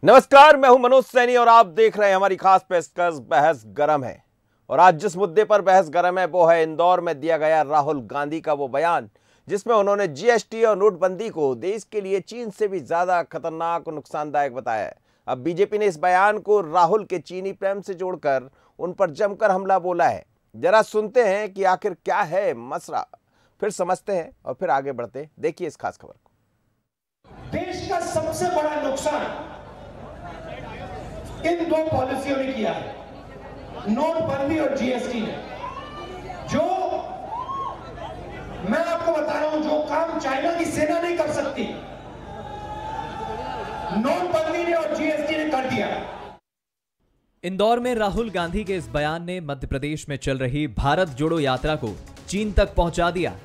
नमस्कार, मैं हूं मनोज सैनी और आप देख रहे हैं हमारी खास पेशकश बहस गरम है। और आज जिस मुद्दे पर बहस गरम है वो है इंदौर में दिया गया राहुल गांधी का वो बयान जिसमें उन्होंने जीएसटी और नोटबंदी को देश के लिए चीन से भी ज्यादा खतरनाक और नुकसानदायक बताया है। अब बीजेपी ने इस बयान को राहुल के चीनी प्रेम से जोड़कर उन पर जमकर हमला बोला है। जरा सुनते हैं कि आखिर क्या है मसला, फिर समझते हैं और फिर आगे बढ़ते। देखिए इस खास खबर को। देश का सबसे बड़ा नुकसान इन दो पॉलिसियों ने किया है, नोटबंदी और जीएसटी ने। जो मैं आपको बता रहा हूं, जो काम चाइना की सेना नहीं कर सकती, नोटबंदी ने और जीएसटी ने कर दिया। इंदौर में राहुल गांधी के इस बयान ने मध्य प्रदेश में चल रही भारत जोड़ो यात्रा को चीन तक पहुंचा दिया।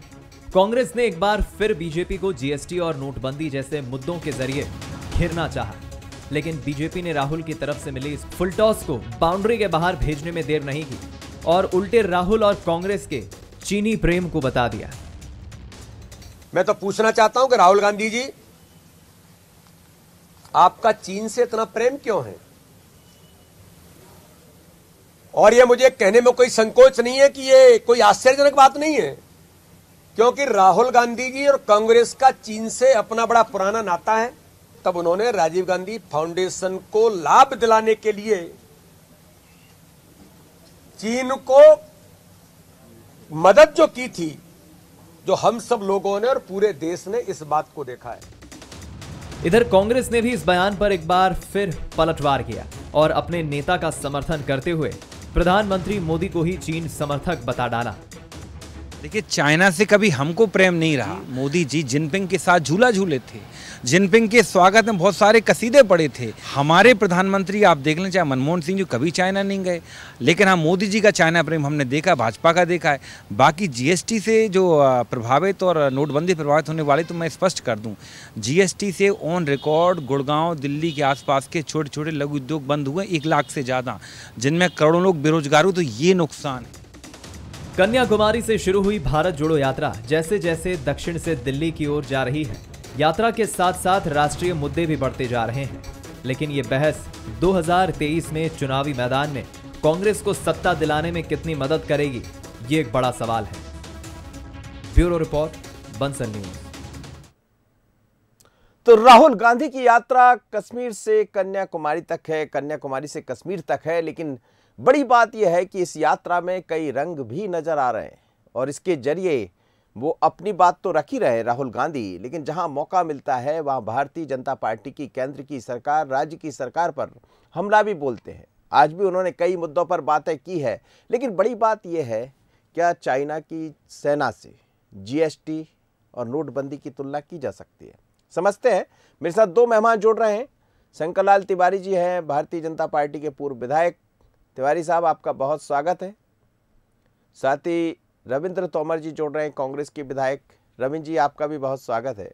कांग्रेस ने एक बार फिर बीजेपी को जीएसटी और नोटबंदी जैसे मुद्दों के जरिए घेरना चाहा, लेकिन बीजेपी ने राहुल की तरफ से मिली इस फुलटॉस को बाउंड्री के बाहर भेजने में देर नहीं की और उल्टे राहुल और कांग्रेस के चीनी प्रेम को बता दिया। मैं तो पूछना चाहता हूं कि राहुल गांधी जी, आपका चीन से इतना प्रेम क्यों है? और यह मुझे कहने में कोई संकोच नहीं है कि यह कोई आश्चर्यजनक बात नहीं है, क्योंकि राहुल गांधी जी और कांग्रेस का चीन से अपना बड़ा पुराना नाता है। तब उन्होंने राजीव गांधी फाउंडेशन को लाभ दिलाने के लिए चीन को मदद जो की थी, जो हम सब लोगों ने और पूरे देश ने इस बात को देखा है। इधर कांग्रेस ने भी इस बयान पर एक बार फिर पलटवार किया और अपने नेता का समर्थन करते हुए प्रधानमंत्री मोदी को ही चीन समर्थक बता डाला। देखिए, चाइना से कभी हमको प्रेम नहीं रहा। मोदी जी जिनपिंग के साथ झूला झूले थे, जिनपिंग के स्वागत में बहुत सारे कसीदे पड़े थे। हमारे प्रधानमंत्री आप देख लें, चाहे मनमोहन सिंह जी कभी चाइना नहीं गए, लेकिन हाँ, मोदी जी का चाइना प्रेम हमने देखा, भाजपा का देखा है। बाकी जीएसटी से जो प्रभावित और नोटबंदी प्रभावित होने वाले, तो मैं स्पष्ट कर दूं, जीएसटी से ऑन रिकॉर्ड गुड़गांव, दिल्ली के आसपास के छोटे छोटे लघु उद्योग बंद हुए 1 लाख से ज़्यादा, जिनमें करोड़ों लोग बेरोजगार हुए। तो ये नुकसान है। कन्याकुमारी से शुरू हुई भारत जोड़ो यात्रा जैसे जैसे दक्षिण से दिल्ली की ओर जा रही है, यात्रा के साथ साथ राष्ट्रीय मुद्दे भी बढ़ते जा रहे हैं। लेकिन ये बहस 2023 में चुनावी मैदान में कांग्रेस को सत्ता दिलाने में कितनी मदद करेगी, ये एक बड़ा सवाल है। Bureau report, Bansal news. तो राहुल गांधी की यात्रा कश्मीर से कन्याकुमारी तक है, कन्याकुमारी से कश्मीर तक है, लेकिन बड़ी बात यह है कि इस यात्रा में कई रंग भी नजर आ रहे हैं और इसके जरिए वो अपनी बात तो रख ही रहे राहुल गांधी, लेकिन जहां मौका मिलता है वहां भारतीय जनता पार्टी की केंद्र की सरकार, राज्य की सरकार पर हमला भी बोलते हैं। आज भी उन्होंने कई मुद्दों पर बातें की है, लेकिन बड़ी बात यह है, क्या चाइना की सेना से जीएसटी और नोटबंदी की तुलना की जा सकती है? समझते हैं। मेरे साथ 2 मेहमान जुड़ रहे हैं। शंकर लाल तिवारी जी हैं, भारतीय जनता पार्टी के पूर्व विधायक। तिवारी साहब, आपका बहुत स्वागत है। साथ ही रविंद्र तोमर जी जुड़ रहे हैं, कांग्रेस के विधायक। रविंद्र जी, आपका भी बहुत स्वागत है।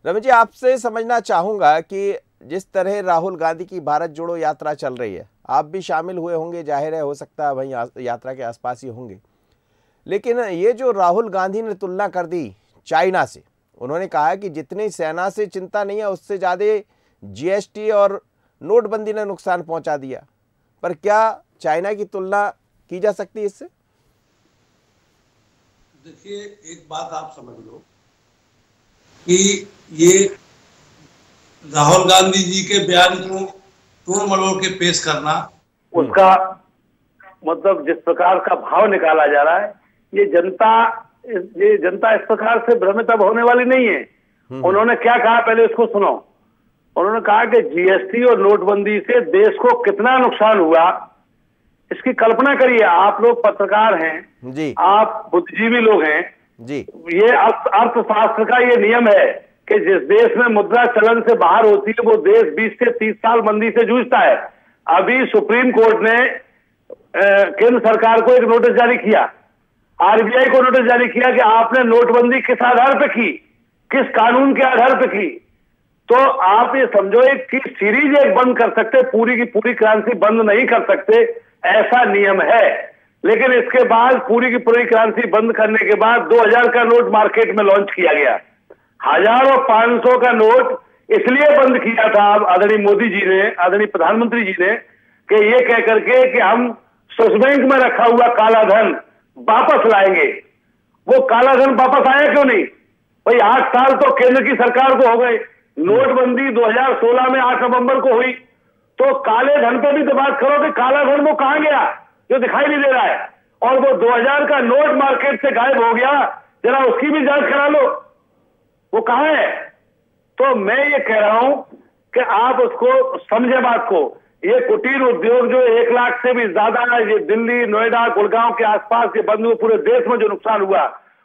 रविंद्र जी, आपसे समझना चाहूँगा कि जिस तरह राहुल गांधी की भारत जोड़ो यात्रा चल रही है, आप भी शामिल हुए होंगे, जाहिर है, हो सकता है वहीं यात्रा के आसपास ही होंगे, लेकिन ये जो राहुल गांधी ने तुलना कर दी चाइना से, उन्होंने कहा कि जितनी सेना से चिंता नहीं है, उससे ज़्यादा जीएसटी और नोटबंदी ने नुकसान पहुँचा दिया। पर क्या चाइना की तुलना की जा सकती है इससे? देखिए, एक बात आप समझ लो कि ये राहुल गांधी जी के बयान को तोड़ मरोड़ के पेश करना, उसका मतलब जिस प्रकार का भाव निकाला जा रहा है, ये जनता इस प्रकार से भ्रमित अब होने वाली नहीं है। उन्होंने क्या कहा, पहले इसको सुनो। उन्होंने कहा कि जीएसटी और नोटबंदी से देश को कितना नुकसान हुआ, इसकी कल्पना करिए। आप लोग पत्रकार हैं जी, आप बुद्धिजीवी लोग हैं जी। ये अर्थशास्त्र का ये नियम है कि जिस देश में मुद्रा चलन से बाहर होती है, वो देश 20 से 30 साल मंदी से जूझता है। अभी सुप्रीम कोर्ट ने केंद्र सरकार को एक नोटिस जारी किया, आरबीआई को नोटिस जारी किया कि आपने नोटबंदी किस आधार पर की, किस कानून के आधार पर की। तो आप ये समझो कि सीरीज एक बंद कर सकते, पूरी की पूरी क्रांति बंद नहीं कर सकते, ऐसा नियम है। लेकिन इसके बाद पूरी की पूरी क्रांति बंद करने के बाद 2000 का नोट मार्केट में लॉन्च किया गया। 1000 और 500 का नोट इसलिए बंद किया था आदरणीय मोदी जी ने, आदरणीय प्रधानमंत्री जी ने, कि ये कह करके कि हम स्विस बैंक में रखा हुआ काला धन वापस लाएंगे। वो काला धन वापस आया क्यों नहीं भाई? 8 साल तो केंद्र की सरकार को हो गए। नोटबंदी 2016 में 8 नवंबर को हुई, तो काले धन पे भी तो बात करो कि काला धन वो कहां गया जो दिखाई नहीं दे रहा है, और वो 2000 का नोट मार्केट से गायब हो गया, जरा उसकी भी जांच करा लो, वो कहां है? तो मैं ये कह रहा हूं कि आप उसको समझे बात को। ये कुटीर उद्योग जो 1 लाख से भी ज्यादा है, ये दिल्ली, नोएडा, गुड़गांव के आसपास ये बंद हुए, पूरे देश में जो नुकसान हुआ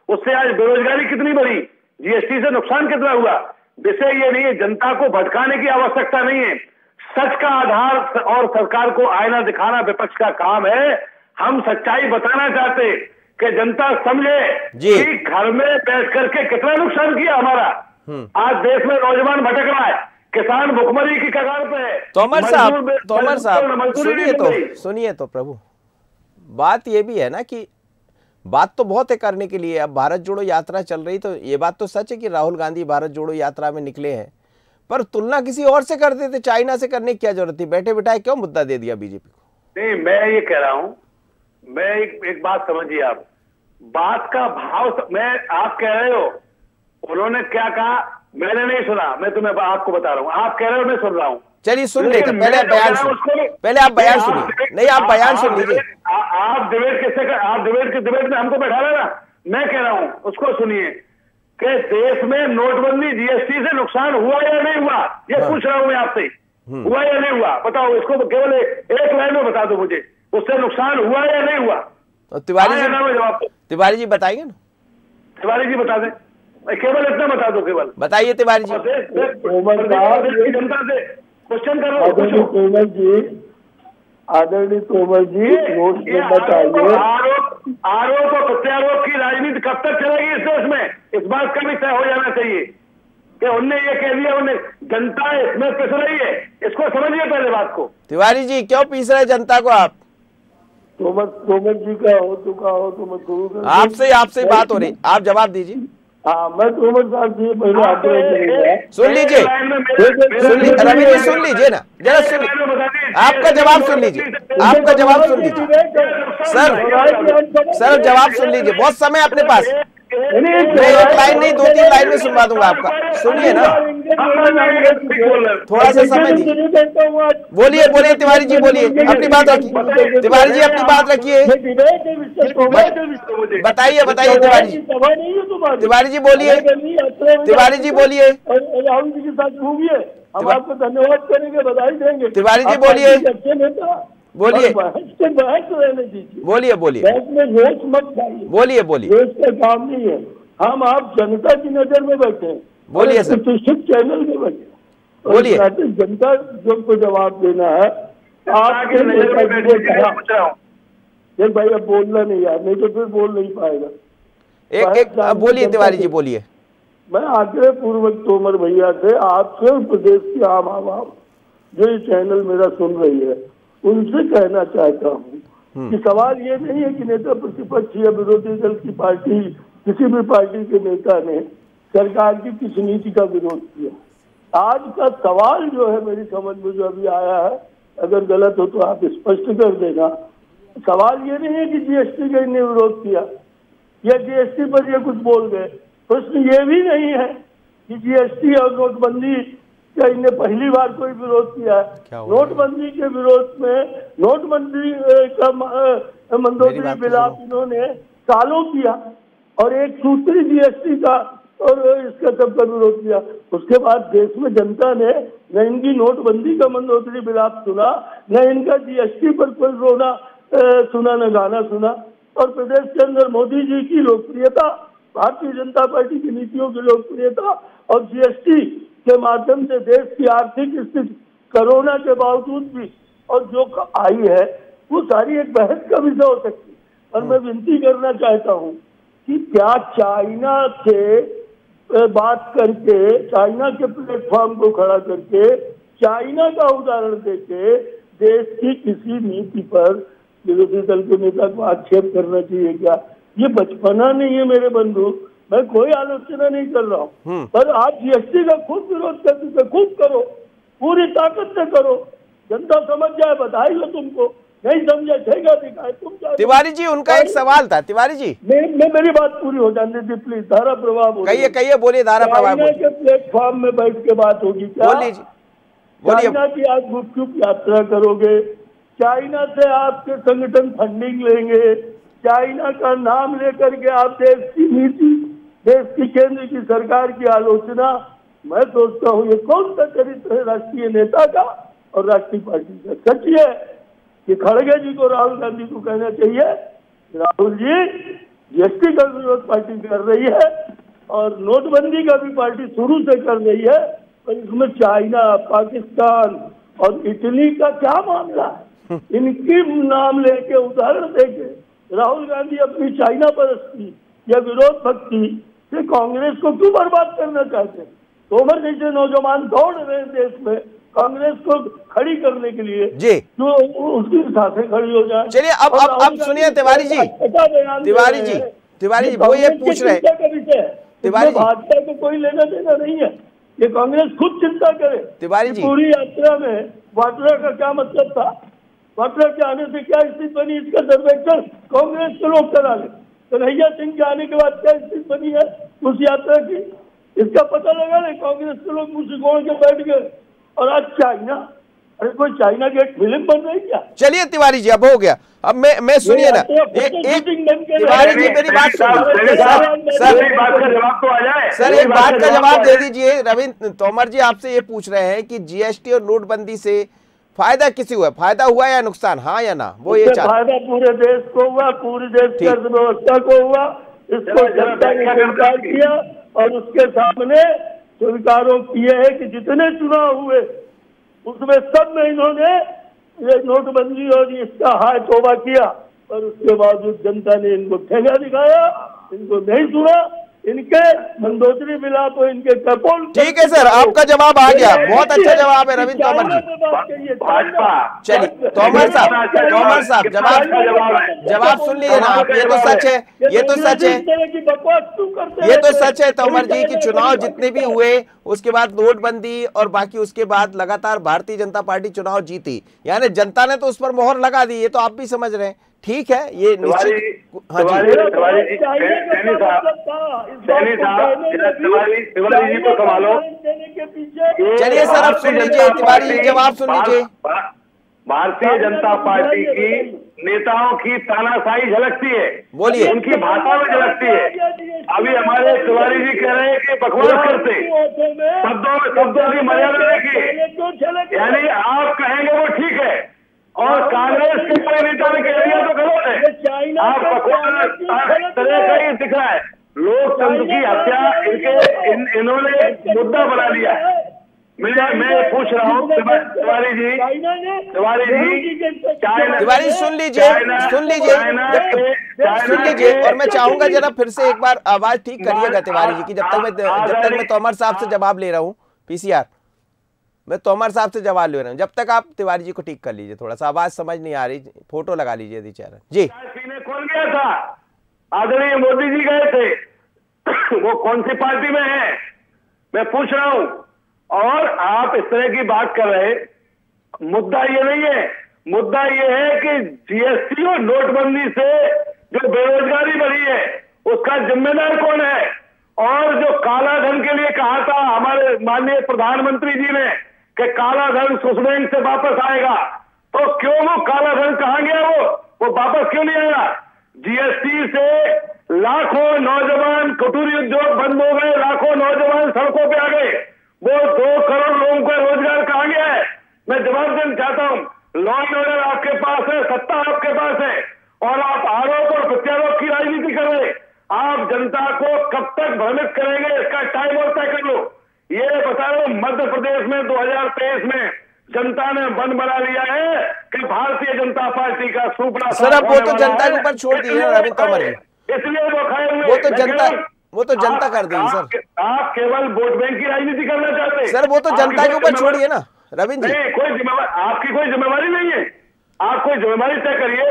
उससे आज बेरोजगारी कितनी बढ़ी, जीएसटी से नुकसान कितना हुआ। विषय ये नहीं है, जनता को भटकाने की आवश्यकता नहीं है। सच का आधार और सरकार को आईना दिखाना विपक्ष का काम है। हम सच्चाई बताना चाहते कि जनता समझे कि घर में बैठ करके कितना नुकसान किया हमारा। आज देश में नौजवान भटक रहा है, किसान भुखमरी की कगार पे है। तोमर साहब सुनिए तो प्रभु, बात ये भी है ना कि बात तो बहुत है करने के लिए। अब भारत जोड़ो यात्रा चल रही, तो ये बात तो सच है कि राहुल गांधी भारत जोड़ो यात्रा में निकले हैं, पर तुलना किसी और से करते थे, चाइना से करने की क्या जरूरत थी? बैठे बिठाए क्यों मुद्दा दे दिया बीजेपी को? नहीं, मैं ये कह रहा हूं, मैं एक बात समझिए आप, बात का भाव मैं आप कह रहे हो, उन्होंने क्या कहा मैंने नहीं सुना, मैं तुम्हें आपको बता रहा हूं, आप कह रहे हो मैं सुन रहा हूं। चलिए सुन लेते, पहले आप बयान सुनिए, पहले आप बयान सुनिए। नहीं, आप बयान सुन लीजिए। आप डिबेट किससे कर, आप डिबेट में हमको बैठा रहे ना, मैं कह रहा हूं उसको सुनिए कि देश में नोटबंदी जीएसटी से नुकसान हुआ या नहीं हुआ, ये पूछ रहा हूं मैं आपसे, हुआ या नहीं हुआ बताओ। इसको केवल एक लाइन में बता दो मुझे, उससे नुकसान हुआ या नहीं हुआ। तिवारी जी बताएंगे ना? तिवारी जी बता दें, केवल इतना बता दो, केवल बताइए तिवारी जी। जनता से क्वेश्चन करो। आदरणीय तोमर जी नोट में बताइए, आरोप और प्रत्यारोप की राजनीति कब तक चलेगी इस देश में? इस बात का भी तय हो जाना चाहिए कि उनने ये कह दिया, उन्हें जनता इसमें पिस रही है, इसको समझिए पहले बात को। तिवारी जी क्यों पीस रहे जनता को आप? तोमर जी का हो चुका हो तो मैं शुरू आपसे बात हो रही, आप जवाब दीजिए। हाँ, मैं तोमर साहब जी पहले सुन लीजिए, रवि जी सुन लीजिए ना, जरा सुन लीजिए, आपका जवाब सुन लीजिए, आपका जवाब सुन लीजिए सर जवाब सुन लीजिए, बहुत समय अपने पास। मैं एक लाइन नहीं 2-3 लाइन में सुनवा दूंगा आपका, सुनिए ना, थोड़ा सा समय दीजिए। बोलिए तिवारी जी, बोलिए अपनी बात रखिए, तिवारी जी अपनी बात रखिए, बताइए तिवारी जी, तिवारी जी बोलिए, तिवारी जी बोलिए, राहुल जी के साथ घूमिए, हम आपको धन्यवाद करेंगे, बधाई देंगे। तिवारी जी बोलिए, बोलिए देश का काम नहीं है, हम आप जनता की नजर में बैठे हैं, बोलिए सर, प्रतिष्ठित चैनल में बैठे, बोलिए। जनता जो को जवाब देना है, आपके भाई अब बोलना नहीं यार, नहीं तो फिर बोल नहीं पाएगा। एक बोलिए तिवारी जी, बोलिए। मैं आग्रह पूर्वक तोमर भैया से, आपसे प्रदेश की आम आवाम जो ये चैनल मेरा सुन रही है, उनसे कहना चाहता हूँ कि सवाल ये नहीं है कि नेता प्रतिपक्ष या विरोधी दल की पार्टी, किसी भी पार्टी के नेता ने सरकार की किस नीति का विरोध किया। आज का सवाल जो है मेरी समझ में जो अभी आया है, अगर गलत हो तो आप स्पष्ट कर देना, सवाल ये नहीं है कि जीएसटी का इन्हें विरोध किया या जीएसटी पर ये कुछ बोल गए। प्रश्न ये भी नहीं है कि जीएसटी और नोटबंदी का इन्हें पहली बार कोई विरोध किया है। नोटबंदी के विरोध में, नोटबंदी का मंदोदरी विलाप इन्होंने सालों किया और एक सूत्री जीएसटी का और इसका सबका विरोध किया। उसके बाद देश में जनता ने न इनकी नोटबंदी का मंदोदरी विलाप सुना, न इनका जीएसटी पर कोई रोना सुना, न गाना सुना। और प्रदेश के अंदर मोदी जी की लोकप्रियता, भारतीय जनता पार्टी की नीतियों की लोकप्रियता और जीएसटी के माध्यम से देश की आर्थिक स्थिति कोरोना के बावजूद भी और जो आई है वो सारी एक बहस का विषय हो सकती है। और मैं विनती करना चाहता हूँ कि क्या चाइना से बात करके, चाइना के प्लेटफॉर्म को खड़ा करके, चाइना का उदाहरण देके देश की किसी नीति पर विरोधी दल के नेता को आक्षेप करना चाहिए क्या? ये बचपना नहीं है मेरे बंधु। मैं कोई आलोचना नहीं कर रहा हूँ, पर आप जीएसटी का खुद विरोध करते, खुद करो, पूरी ताकत से करो, जनता समझ जाए, बधाई हो तुमको, नहीं समझे ठेगा दिखाए तुम। तिवारी जी, उनका एक सवाल था। तिवारी जी, मेरी बात पूरी हो जाने दी प्लीज। धारा प्रभाव कहिए, बोलिए। धारा प्रभाव के प्लेटफॉर्म में बैठ के बात होगी क्या? बोलिए। चाइना की आप गुपचुप यात्रा करोगे, चाइना से आपके संगठन फंडिंग लेंगे, चाइना का नाम लेकर के आप देश की नीति, देश की केंद्र की सरकार की आलोचना। मैं सोचता हूँ ये कौन सा चरित्र है राष्ट्रीय नेता का और राष्ट्रीय पार्टी का? सच है कि खड़गे जी को, राहुल गांधी को कहना चाहिए, राहुल जी जीएसटी का विरोध पार्टी कर रही है और नोटबंदी का भी पार्टी शुरू से कर रही है, और इसमें चाइना, पाकिस्तान और इटली का क्या मामला है? इनकी नाम लेके, उदाहरण देके राहुल गांधी अपनी चाइना परस्ती या विरोध भक्ति से कांग्रेस को क्यों बर्बाद करना चाहते हैं? तोमर जैसे नौजवान दौड़ रहे हैं देश में कांग्रेस को खड़ी करने के लिए, जी, जो उसकी साथें खड़ी हो जाए। चलिए अब सुनिए तिवारी जी, वो ये पूछ रहे हैं, तिवारी जी, भाजपा को कोई लेना देना नहीं है, ये कांग्रेस खुद चिंता करे। तिवारी जी, पूरी यात्रा में वाड्रा का क्या मतलब था? वाड्रा के आने से क्या स्थिति बनी, इसका सर्वेक्षण कांग्रेस के लोग करा ले। कन्हैया सिंह के आने के बाद क्या स्थिति बनी है उस यात्रा की, इसका पता लगा ले। कांग्रेस के लोग मुझसे गोड़ के बैठ गए। और आज चाइना, अरे कोई चाइना गेट फिल्म बन रही क्या? चलिए तिवारी जी, अब हो गया। अब मैं सुनिए ना, एक तिवारी जी मेरी बात सुनिए सर, एक बात का जवाब दे दीजिए। रविंद्र तोमर जी आपसे ये पूछ रहे हैं कि जीएसटी और नोटबंदी से फायदा किसी हुआ, फायदा हुआ या नुकसान, हाँ या ना? वो ये फायदा पूरे देश को हुआ, पूरी देश की अर्थव्यवस्था को हुआ, इसको जनता ने स्वीकार किया और उसके सामने स्वीकारों किए है कि जितने चुनाव हुए उसमें सब में इन्होंने ये नोटबंदी और इसका हाय तौबा किया, पर उसके बावजूद जनता ने इनको ठेगा दिखाया, इनको नहीं सुना, इनके मंदोदरी मिला तो इनके कपोल। ठीक है सर, आपका जवाब आ गया, बहुत अच्छा जवाब है रविंद्र तोमर जी। चलिए तोमर साहब जवाब सुन लीजिए ना आप। ये तो सच है, ये तो सच है तोमर जी कि चुनाव जितने भी हुए उसके बाद नोटबंदी और बाकी उसके बाद लगातार भारतीय जनता पार्टी चुनाव जीती, यानी जनता ने तो उस पर मोहर लगा दी। ये तो आप भी समझ रहे हैं, ठीक है, ये निश्चित। हाँ जी, तिवारी जी को संभालो। चलिए सर, अब सुन लीजिए, तिवारी जी जवाब सुन लीजिए। भारतीय जनता पार्टी की नेताओं की तानाशाही झलकती है, बोलिए, उनकी भाषा में झलकती है। अभी हमारे तिवारी जी कह रहे हैं कि बकवास करते, शब्दों की मर्यादा देखिए, यानी आप कहेंगे वो ठीक है और कांग्रेस के कोई नेता ने कह दिया तो गलत है। आप बकवास तरह का ही दिख रहा है। लोकतंत्र की हत्या इन्होंने मुद्दा बना लिया है। मैं पूछ रहा हूँ तिवारी जी सुन लीजिए, और मैं चाहूंगा जरा फिर से एक बार आवाज ठीक करिएगा तिवारी जी की, जब तक मैं तोमर साहब से जवाब ले रहा हूँ। पीसीआर, मैं तोमर साहब से जवाब ले रहा हूँ, जब तक आप तिवारी जी को ठीक कर लीजिए। थोड़ा सा आवाज समझ नहीं आ रही, फोटो लगा लीजिए यदि चाह रहे जी। कौन गया था? आदरणीय मोदी जी गए थे, वो कौन सी पार्टी में है मैं पूछ रहा हूं। और आप इस तरह की बात कर रहे, मुद्दा ये नहीं है, मुद्दा ये है कि जीएसटी और नोटबंदी से जो बेरोजगारी बढ़ी है उसका जिम्मेदार कौन है? और जो काला धन के लिए कहा था हमारे माननीय प्रधानमंत्री जी ने कि काला धन स्विस बैंक से वापस आएगा, तो क्यों वो काला धन कहां गया? वो वापस क्यों नहीं आया? जीएसटी से लाखों नौजवान, कुटीर उद्योग बंद हो गए, लाखों नौजवान सड़कों पे आ गए, वो 2 करोड़ लोगों का रोजगार कहां गया है? मैं जवाब देना चाहता हूं। लॉ एंड ऑर्डर आपके पास है, सत्ता आपके पास है, और आप आरोप और प्रत्यारोप की राजनीति कर रहे। आप जनता को कब तक भ्रमित करेंगे, इसका टाइम और तय कर लो। ये बता रहा हूं, मध्य प्रदेश में 2023 में जनता ने मन बना लिया है कि भारतीय जनता पार्टी का सुपड़ा। सर अब वो तो जनता के ऊपर छोड़ दिए रविंद्र तोमर जी, इसलिए वो खाए हुए, वो तो जनता कर देगी सर। आप केवल वोट बैंक की राजनीति करना चाहते हैं सर, वो तो जनता के ऊपर छोड़िए ना रविंद्र जी। कोई जिम्मेवारी, आपकी कोई जिम्मेवारी नहीं है, आप कोई जिम्मेवारी तय करिए।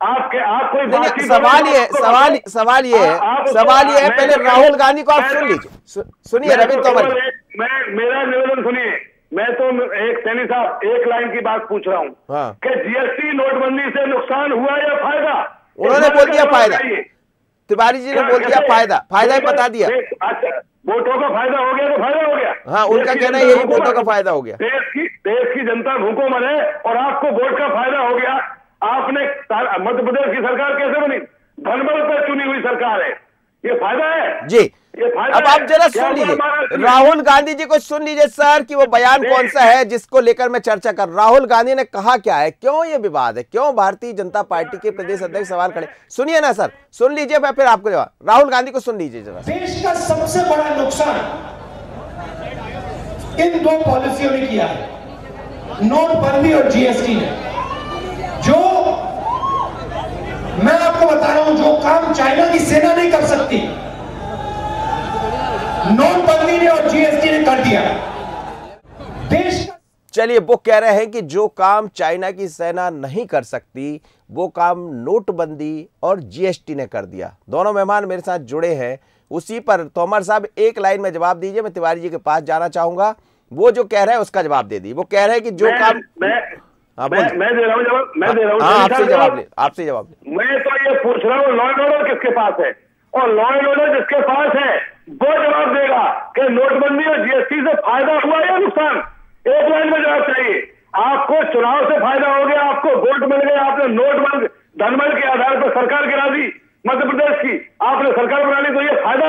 आप कोई नहीं, सवाल ये है पहले राहुल गांधी को आप सुन लीजिए, सुनिए रविंद्र तोमर। मेरा निवेदन सुनिए, मैं तो एक सैनी साहब एक लाइन की बात पूछ रहा हूँ कि जीएसटी नोटबंदी से नुकसान हुआ या फायदा? उन्होंने बोल दिया फायदा, तिवारी जी ने बोल दिया फायदा ही बता दिया। अच्छा, वोटों का फायदा हो गया तो फायदा हो गया। हाँ, उनका कहना है यही वोटों का फायदा हो गया। देश की जनता भूखों मरे और आपको वोट का फायदा हो गया। आपने मध्य प्रदेश की सरकार कैसे बनी? धनबल पर चुनी हुई सरकार है, ये फायदा है जी। अब आप जरा सुन लीजिए, राहुल गांधी जी को सुन लीजिए सर कि वो बयान कौन सा है जिसको लेकर मैं चर्चा कर। राहुल गांधी ने कहा क्या है, क्यों ये विवाद है, क्यों भारतीय जनता पार्टी के प्रदेश अध्यक्ष सवाल खड़े? सुनिए ना सर, सुन लीजिए, मैं फिर आपको जवाब। राहुल गांधी को सुन लीजिए जरा। देश का सबसे बड़ा नुकसान इन दो पॉलिसियों ने किया है, नोटबंदी और जीएसटी ने। जो मैं आपको बता रहा हूं, जो काम चाइना की सेना नहीं कर सकती, नोटबंदी ने और जीएसटी ने कर दिया। देश का चलिए, वो कह रहे हैं कि जो काम चाइना की सेना नहीं कर सकती वो काम नोटबंदी और जीएसटी ने कर दिया। दोनों मेहमान मेरे साथ जुड़े हैं, उसी पर तोमर साहब एक लाइन में जवाब दीजिए। मैं तिवारी जी के पास जाना चाहूंगा, वो जो कह रहे हैं उसका जवाब दे दी। वो कह रहे हैं कि जो काम मैं दे रहा हूं जवाब, मैं दे रहा हूं। आपसे जवाब ले। मैं तो ये पूछ रहा हूँ, लॉ एंड ऑर्डर किसके पास है? और लॉ एंड ऑर्डर जिसके पास है वो जवाब देगा कि नोटबंदी और जीएसटी से फायदा हुआ या नुकसान। एक लाइन में जवाब चाहिए। आपको चुनाव से फायदा हो गया, आपको वोट मिल गए, आपने नोटबंद धनबल के आधार पर सरकार गिरा दी मध्य प्रदेश की, आपने सरकार बना ली, तो ये फायदा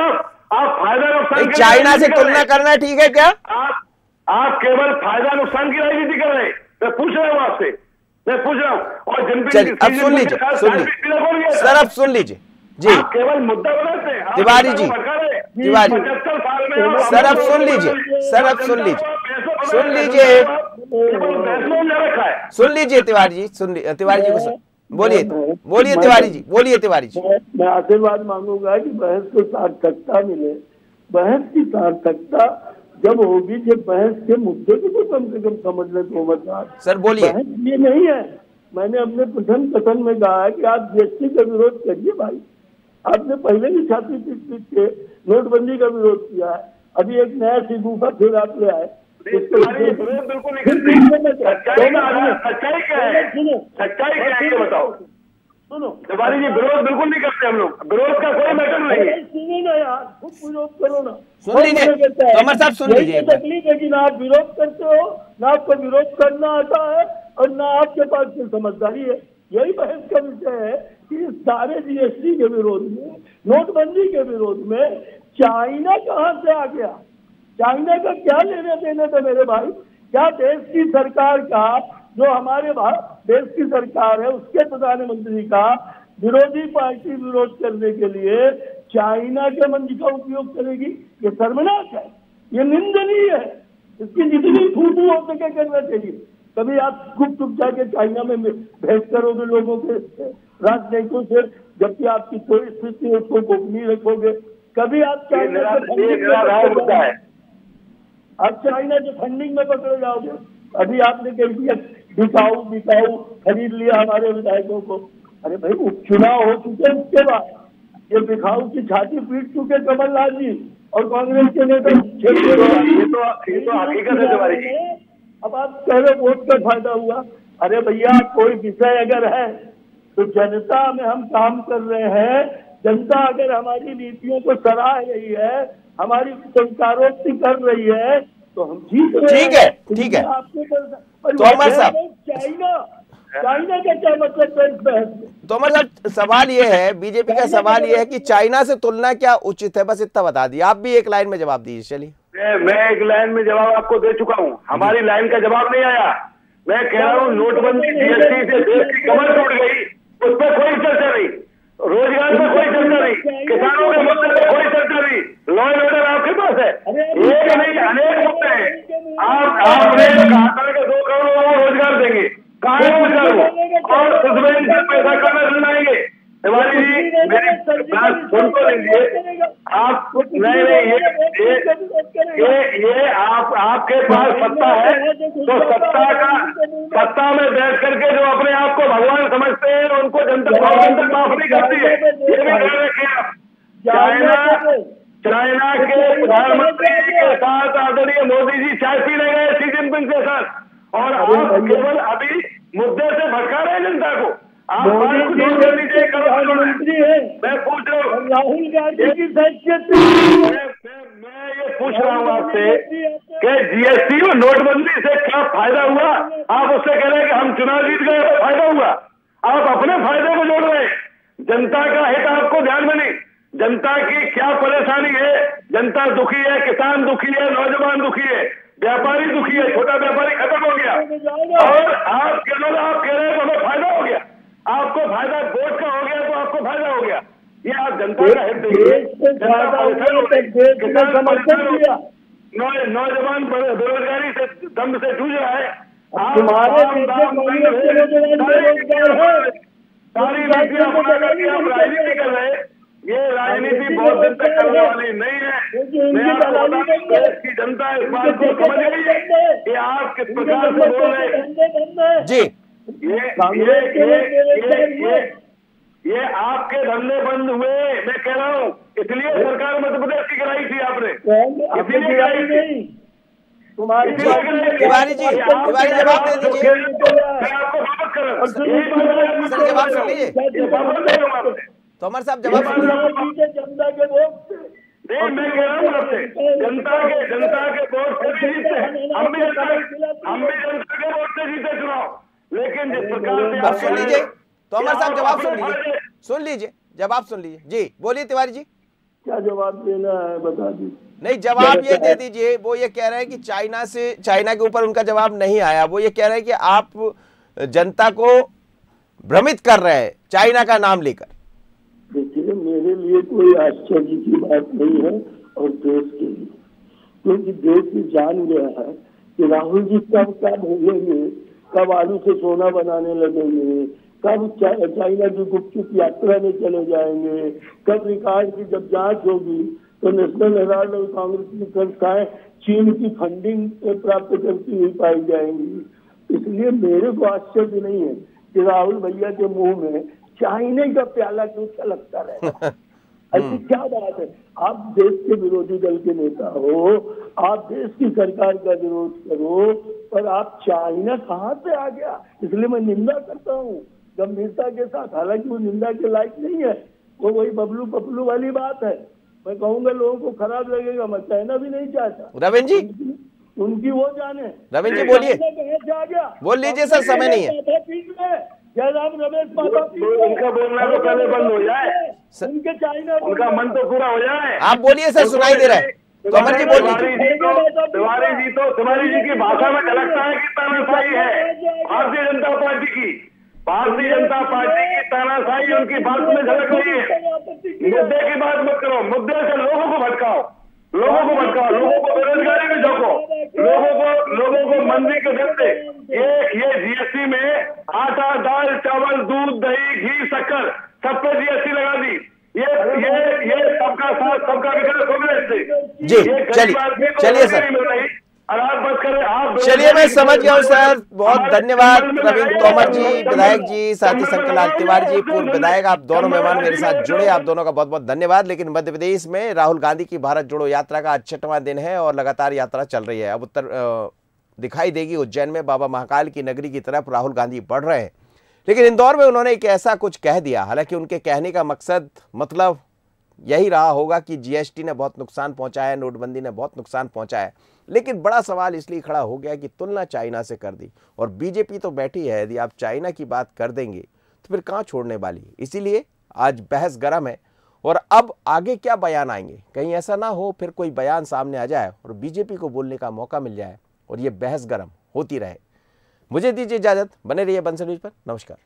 आप फायदा नुकसान चाइना से तुलना करना ठीक है क्या? आप केवल फायदा नुकसान की राजनीति कर रहे हैं। मैं पूछ रहा हूँ आपसे, मैं पूछ रहा हूँ। और चलिए अब सुन लीजिए सर, अब सुन लीजिए जी। केवल मुद्दा बनाते हैं तिवारी जी, तिवारी 75 साल में। सर अब सुन लीजिए, सुन लीजिए तिवारी जी, तिवारी जी को बोलिए तिवारी जी। मैं आशीर्वाद मांगूंगा कि बहस को सार्थकता मिले। बहस की सार्थकता जब होगी जब बहस के मुद्दे को तो कम से कम समझ ले तोमर साहब। सर बोलिए। बहस ये नहीं है, मैंने अपने प्रथम कथन में कहा है कि आप जीएसटी का विरोध करिए भाई। आपने पहले भी छाती पीट के नोटबंदी का विरोध किया है, अभी एक नया सिगुफा फिर आप ले आए। बताओ सुनो तिवारी जी, विरोध बिल्कुल नहीं करते हम लोग, विरोध का कोई मैटर नहीं है। सुनो ना यार, खुद विरोध करो ना। सुन लीजिए तोमर साहब, सुन लीजिए। तकलीफ है कि ना आप विरोध करते हो, ना आपको विरोध करना आता है और ना आपके पास कोई समझदारी है। यही बहस का विषय है कि इस सारे जीएसटी के विरोध में, नोटबंदी के विरोध में चाइना कहाँ से आ गया? चाइना का क्या लेने देने थे मेरे भाई? क्या देश की सरकार का, जो हमारे देश की सरकार है उसके प्रधानमंत्री का विरोधी पार्टी विरोध करने के लिए चाइना के मंच का उपयोग करेगी? ये शर्मनाक है, ये निंदनीय है। इसकी जितनी फूफू हो सके करना चाहिए। कभी आप गुप जाके चाइना में भेज करोगे लोगों के राजनीतिकों से, जबकि आपकी कोई स्थिति उसको गोपनीय रखोगे। कभी आप चाइना से फंडिंग में पकड़े जाओगे। अभी आपने कह दिया बिकाऊ खरीद लिया हमारे विधायकों को। अरे भाई, उपचुनाव हो चुके उसके बाद ये बिकाऊ की छाती पीट चुके कमलनाथ जी और कांग्रेस के नेता। ये तो हकीकत है। अब आप कह रहे वोट का फायदा हुआ। अरे भैया, कोई विषय अगर है तो जनता में हम काम कर रहे हैं। जनता अगर हमारी नीतियों को सराह रही है, हमारी संकारोक्ति कर रही है, तो हम जीत रहे हैं। ठीक है। आपको तोमर साहब, चाइना का क्या मतलब है? तोमर साहब, सवाल ये है, बीजेपी का सवाल ये है कि चाइना से तुलना क्या उचित है? बस इतना बता दिए। आप भी एक लाइन में जवाब दीजिए। चलिए, मैं एक लाइन में जवाब आपको दे चुका हूँ, हमारी लाइन का जवाब नहीं आया। मैं कह रहा हूँ नोटबंदी जीएसटी से देश की कमर टूट गई, उस पर कोई चर्चा नहीं, रोजगार पर कोई चर्चा नहीं, किसानों के मुद्दे पर कोई चर्चा नहीं, लॉ एंड ऑर्डर आपके पास है, एक नहीं अनेक मुद्दे हैं। आपने कहा था कि 2 करोड़ लोगों को रोजगार देंगे, कहाँ रोजगार हो? और उसमें पैसा कहाँ लाएंगे? तिवारी जी, मेरी बात सुन तो लीजिए आप। नहीं, ये आपके पास सत्ता है, तो सत्ता में बैठ करके जो अपने आप को भगवान समझते हैं उनको जनता माफ नहीं करती है, ये भी ध्यान रखिए आप। चाइना के प्रधानमंत्री जी के साथ आदरणीय मोदी जी चाय पीने गए शी जिनपिंग के साथ, और आप केवल अभी मुद्दे से भटका रहे हैं जनता को। आप बात को जोड़ कर लीजिए, प्रधानमंत्री है, मैं पूछ रहा हूँ राहुल गांधी की हैसियत, मैं ये पूछ रहा हूँ आपसे कि जीएसटी और नोटबंदी से क्या फायदा हुआ? आप उससे कह रहे हैं कि हम चुनाव जीत गए तो फायदा हुआ। आप अपने फायदे को जोड़ रहे हैं, जनता का हित आपको ध्यान में नहीं। जनता की क्या परेशानी है? जनता दुखी है, किसान दुखी है, नौजवान दुखी है, व्यापारी दुखी है, छोटा व्यापारी खत्म हो गया, और आप कह रहे हैं तो हमें फायदा हो गया। आपको फायदा वोट का हो गया तो आपको फायदा हो गया। ये आप जनता का हित देखिए, नौजवान बेरोजगारी से दम से जूझ रहा है। सारी नीतियां बना करके आप राजनीति कर रहे हैं। ये राजनीति बहुत दिन तक चलने वाली नहीं है। मैं आपको बता दूं, देश की जनता इस बात को समझ गई है कि आप किस प्रकार से बोल रहे हैं जी। ये आपके धंधे बंद हुए, मैं कह रहा हूँ, इसलिए सरकार मध्य प्रदेश की गिराई थी आपने, इसीलिए गिराई थी तुम्हारी। तिवारी जी जवाब दे दीजिए, मैं आपको वापस कर रहा हूँ, सर जवाब सुन लीजिए, तोमर साहब जवाब सुन लीजिए। जनता के वोट नहीं, मैं कह रहा हूँ आपसे, जनता के वोट से भी जीते, हम भी जनता के वोट से जीते चुनाव, लेकिन जिस प्रकार से आप सुन लीजिए, तोमर साहब जवाब सुन लीजिए, जवाब सुन लीजिए। जी बोलिए तिवारी जी। क्या जवाब देना है बता दीजिए। नहीं, जवाब ये दे दीजिए। वो ये कह रहे हैं कि चाइना के ऊपर उनका जवाब नहीं आया। वो ये कह रहे हैं कि आप जनता को भ्रमित कर रहे हैं चाइना का नाम लेकर। देखिए, मेरे लिए कोई आश्चर्य की बात नहीं है, और देश के लिए, क्योंकि देश भी जान गया है कि राहुल जी कब क्या भोगेंगे, कब आलू से सोना बनाने लगेंगे, कब चाइना की गुपचुप यात्रा में चले जाएंगे, कब रिकॉर्ड की जब जांच होगी तो नेशनल हेराल्ड और कांग्रेस की संस्थाएं चीन की फंडिंग प्राप्त करती हुई पाई जाएंगी। इसलिए मेरे को आश्चर्य नहीं है कि राहुल भैया के मुंह में चाइना का प्याला क्यों छलकता रहेगा। ऐसी क्या बात है? आप देश के विरोधी दल के नेता हो, आप देश की सरकार का विरोध करो, पर आप चाइना कहाँ से आ गया? इसलिए मैं निंदा करता हूँ गंभीरता के साथ। हालांकि वो निंदा के लायक नहीं है, वो वही बबलू पपलू वाली बात है। मैं कहूँगा लोगों को खराब लगेगा, मैं कहना भी नहीं चाहता। रविंद्र जी, उनकी वो जाने। रविंद्र जी बोलिए, बोल लीजिए सर, समय नहीं है। जयराम रमेश माता उनका बोलना तो पहले बंद हो जाए, उनके चाइना उनका मन तो पूरा हो जाए। आप बोलिए सर, सुनाई दे रहा है। कमर जी बोलिए। तिवारी जी की भाषा में झलकता है कि तानाशाही है भारतीय जनता पार्टी की। भारतीय जनता पार्टी की तानाशाही उनकी बात में झलक रही है। मुद्दे की बात मत करो, मुद्दे से लोगों को भटकाओ, लोगों को बेरोजगारी में झोंको, लोगों को मंदी के धरते। ये जीएसटी में आटा, दाल, चावल, दूध, दही, घी, शक्कर सब पे जीएसटी लगा दी। ये सबका साथ सबका विकास हो गया इससे। जी चलिए सर, चलिए मैं समझ गया हूँ सर। बहुत धन्यवाद रविंद्र तोमर जी, विधायक जी, साथ ही शंकरलाल तिवारी जी, पूर्व विधायक, आप दोनों मेहमान मेरे साथ जुड़े, आप दोनों का बहुत बहुत धन्यवाद। लेकिन मध्य प्रदेश में राहुल गांधी की भारत जोड़ो यात्रा का आज 6वां दिन है और लगातार यात्रा चल रही है। अब उत्तर दिखाई देगी उज्जैन में बाबा महाकाल की नगरी की तरफ राहुल गांधी बढ़ रहे हैं, लेकिन इंदौर में उन्होंने एक ऐसा कुछ कह दिया। हालांकि उनके कहने का मकसद मतलब यही रहा होगा कि जीएसटी ने बहुत नुकसान पहुंचाया, नोटबंदी ने बहुत नुकसान पहुंचाया, लेकिन बड़ा सवाल इसलिए खड़ा हो गया कि तुलना चाइना से कर दी और बीजेपी तो बैठी है। यदि आप चाइना की बात कर देंगे तो फिर कहां छोड़ने वाली है। इसीलिए आज बहस गर्म है और अब आगे क्या बयान आएंगे, कहीं ऐसा ना हो फिर कोई बयान सामने आ जाए और बीजेपी को बोलने का मौका मिल जाए और ये बहस गर्म होती रहे। मुझे दीजिए इजाजत, बने रहिए बंसल न्यूज पर। नमस्कार।